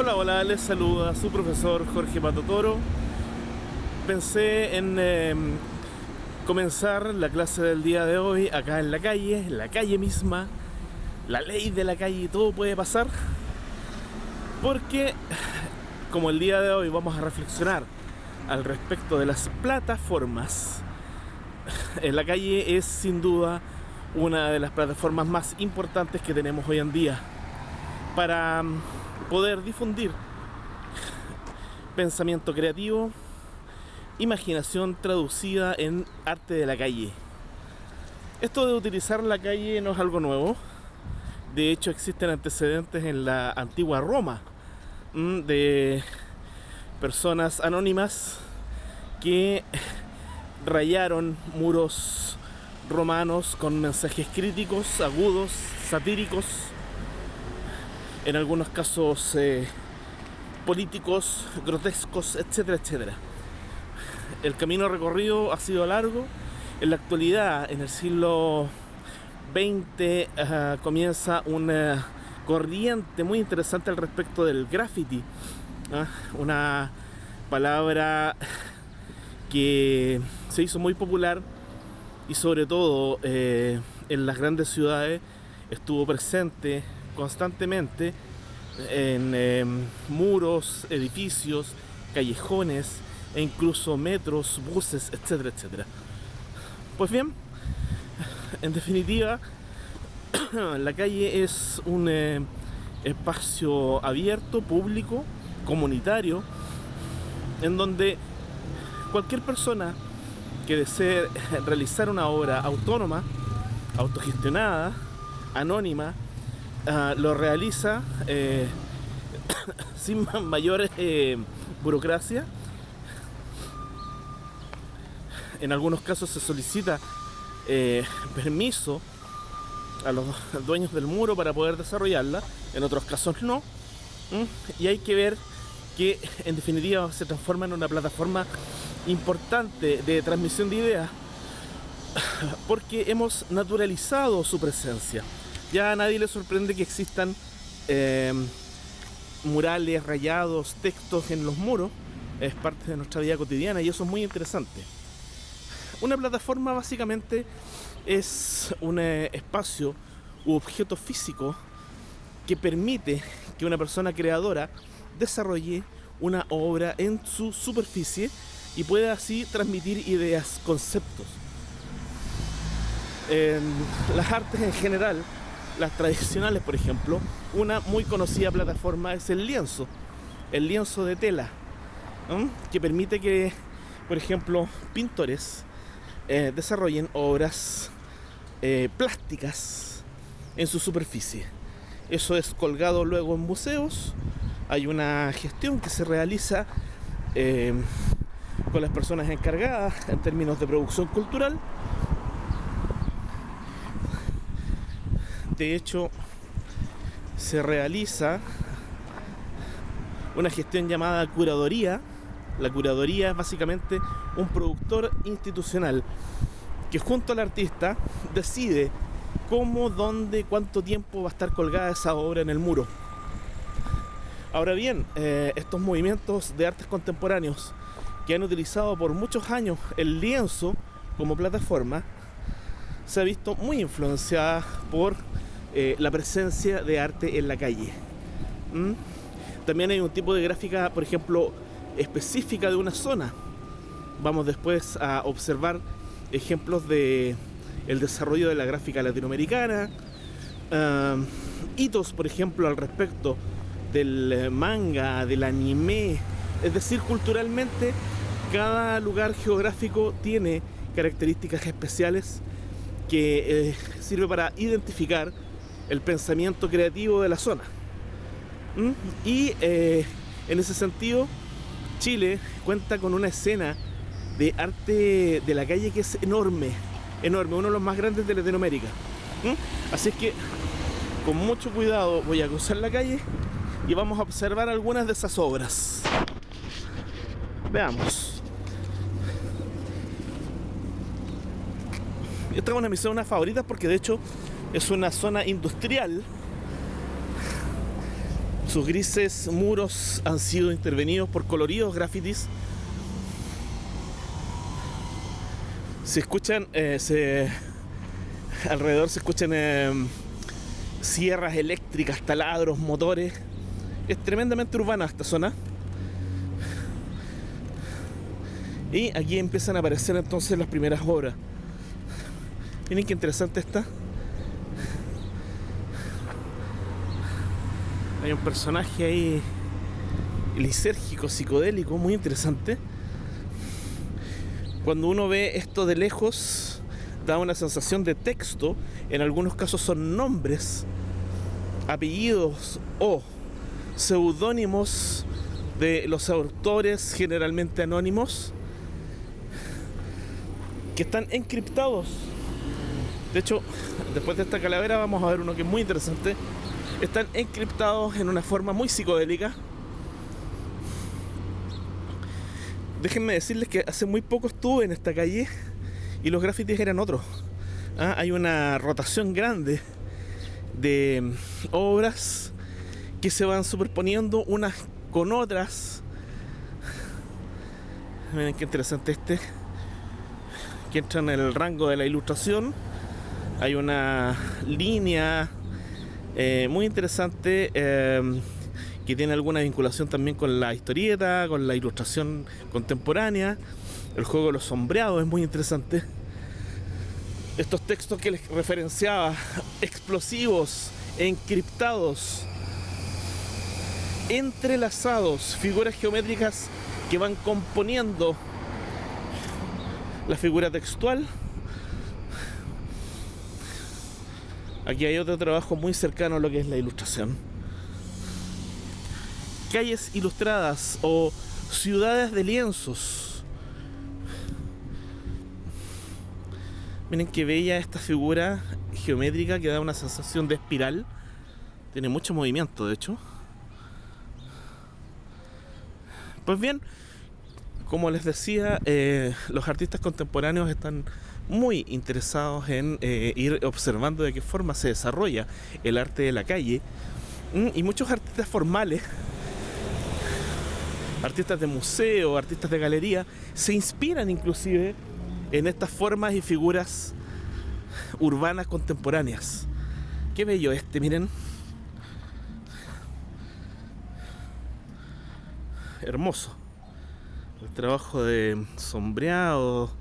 Hola, hola, les saluda su profesor Jorge Patotoro. Pensé en comenzar la clase del día de hoy acá en la calle misma, la ley de la calle, todo puede pasar, porque como el día de hoy vamos a reflexionar al respecto de las plataformas, en la calle es sin duda una de las plataformas más importantes que tenemos hoy en día para poder difundir pensamiento creativo, imaginación traducida en arte de la calle. Esto de utilizar la calle no es algo nuevo. De hecho, existen antecedentes en la antigua Roma de personas anónimas que rayaron muros romanos con mensajes críticos, agudos, satíricos, en algunos casos políticos, grotescos, etcétera, etcétera. El camino recorrido ha sido largo. En la actualidad, en el siglo XX, comienza una corriente muy interesante al respecto del graffiti, una palabra que se hizo muy popular y sobre todo en las grandes ciudades estuvo presente constantemente en muros, edificios, callejones e incluso metros, buses, etcétera, etcétera. Pues bien, en definitiva, la calle es un espacio abierto, público, comunitario, en donde cualquier persona que desee realizar una obra autónoma, autogestionada, anónima, lo realiza sin mayor burocracia. En algunos casos se solicita permiso a los dueños del muro para poder desarrollarla, en otros casos no. Y hay que ver que en definitiva se transforma en una plataforma importante de transmisión de ideas, porque hemos naturalizado su presencia. Ya a nadie le sorprende que existan murales, rayados, textos en los muros. Es parte de nuestra vida cotidiana y eso es muy interesante. Una plataforma básicamente es un espacio u objeto físico que permite que una persona creadora desarrolle una obra en su superficie y pueda así transmitir ideas, conceptos. En las artes en general, las tradicionales, por ejemplo, una muy conocida plataforma es el lienzo de tela, que permite que, por ejemplo, pintores desarrollen obras plásticas en su superficie. Eso es colgado luego en museos. Hay una gestión que se realiza con las personas encargadas en términos de producción cultural. De hecho, se realiza una gestión llamada curaduría. La curaduría es básicamente un productor institucional que junto al artista decide cómo, dónde, cuánto tiempo va a estar colgada esa obra en el muro. Ahora bien, estos movimientos de artes contemporáneos que han utilizado por muchos años el lienzo como plataforma se ha visto muy influenciada por la presencia de arte en la calle. También hay un tipo de gráfica, por ejemplo, específica de una zona. Vamos después a observar ejemplos de el desarrollo de la gráfica latinoamericana, hitos, por ejemplo, al respecto del manga, del anime. Es decir, culturalmente cada lugar geográfico tiene características especiales que sirve para identificar el pensamiento creativo de la zona. Y en ese sentido, Chile cuenta con una escena de arte de la calle que es enorme, uno de los más grandes de Latinoamérica. Así es que con mucho cuidado voy a cruzar la calle y vamos a observar algunas de esas obras. Veamos. Esta es una de mis zonas favoritas porque de hecho es una zona industrial Sus grises muros han sido intervenidos por coloridos grafitis. Se escuchan, alrededor se escuchan sierras eléctricas, taladros, motores. Es tremendamente urbana esta zona. Y aquí empiezan a aparecer entonces las primeras obras. Miren qué interesante está. Hay un personaje ahí lisérgico, psicodélico, muy interesante. Cuando uno ve esto de lejos, da una sensación de texto. En algunos casos son nombres, apellidos o seudónimos de los autores, generalmente anónimos, que están encriptados. De hecho, después de esta calavera vamos a ver uno que es muy interesante. Están encriptados en una forma muy psicodélica. Déjenme decirles que hace muy poco estuve en esta calle y los grafitis eran otros. Hay una rotación grande de obras que se van superponiendo unas con otras. Miren qué interesante este, que entra en el rango de la ilustración. Hay una línea muy interesante que tiene alguna vinculación también con la historieta, con la ilustración contemporánea. El juego de los sombreados es muy interesante. Estos textos que les referenciaba, explosivos, encriptados, entrelazados, figuras geométricas que van componiendo la figura textual. Aquí hay otro trabajo muy cercano a lo que es la ilustración. Calles ilustradas o ciudades de lienzos. Miren qué bella esta figura geométrica que da una sensación de espiral. Tiene mucho movimiento, de hecho. Pues bien, como les decía, los artistas contemporáneos están muy interesados en ir observando de qué forma se desarrolla el arte de la calle. Y muchos artistas formales, artistas de museo, artistas de galería, se inspiran inclusive en estas formas y figuras urbanas contemporáneas. Qué bello este, miren. Hermoso. El trabajo de sombreado,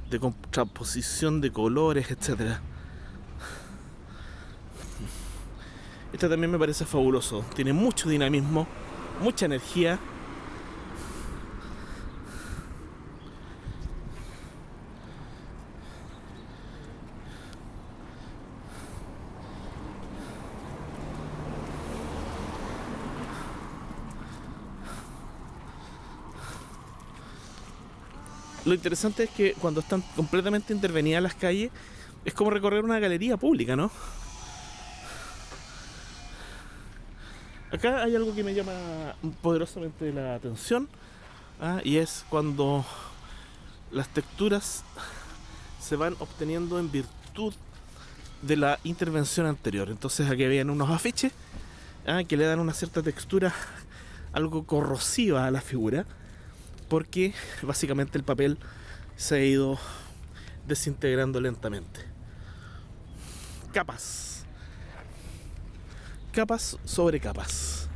de contraposición de colores, etc. Este también me parece fabuloso. Tiene mucho dinamismo, mucha energía. Lo interesante es que cuando están completamente intervenidas las calles, es como recorrer una galería pública, ¿no? Acá hay algo que me llama poderosamente la atención, y es cuando las texturas se van obteniendo en virtud de la intervención anterior. Entonces aquí habían unos afiches que le dan una cierta textura algo corrosiva a la figura, porque básicamente el papel se ha ido desintegrando lentamente. Capas. Capas sobre capas.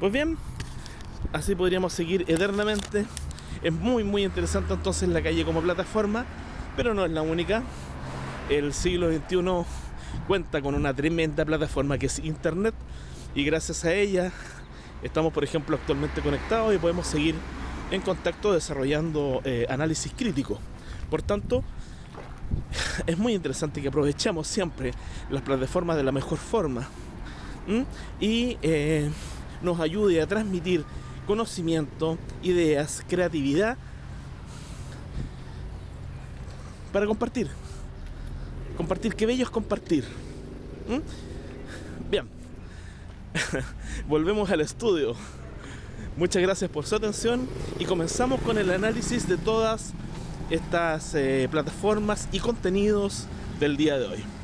Pues bien, así podríamos seguir eternamente. Es muy muy interesante entonces la calle como plataforma, pero no es la única. El siglo XXI cuenta con una tremenda plataforma que es Internet, y gracias a ella estamos, por ejemplo, actualmente conectados y podemos seguir en contacto desarrollando análisis crítico. Por tanto, es muy interesante que aprovechemos siempre las plataformas de la mejor forma y nos ayude a transmitir conocimiento, ideas, creatividad para compartir. Compartir, qué bello es compartir. Bien. Volvemos al estudio. Muchas gracias por su atención y comenzamos con el análisis de todas estas plataformas y contenidos del día de hoy.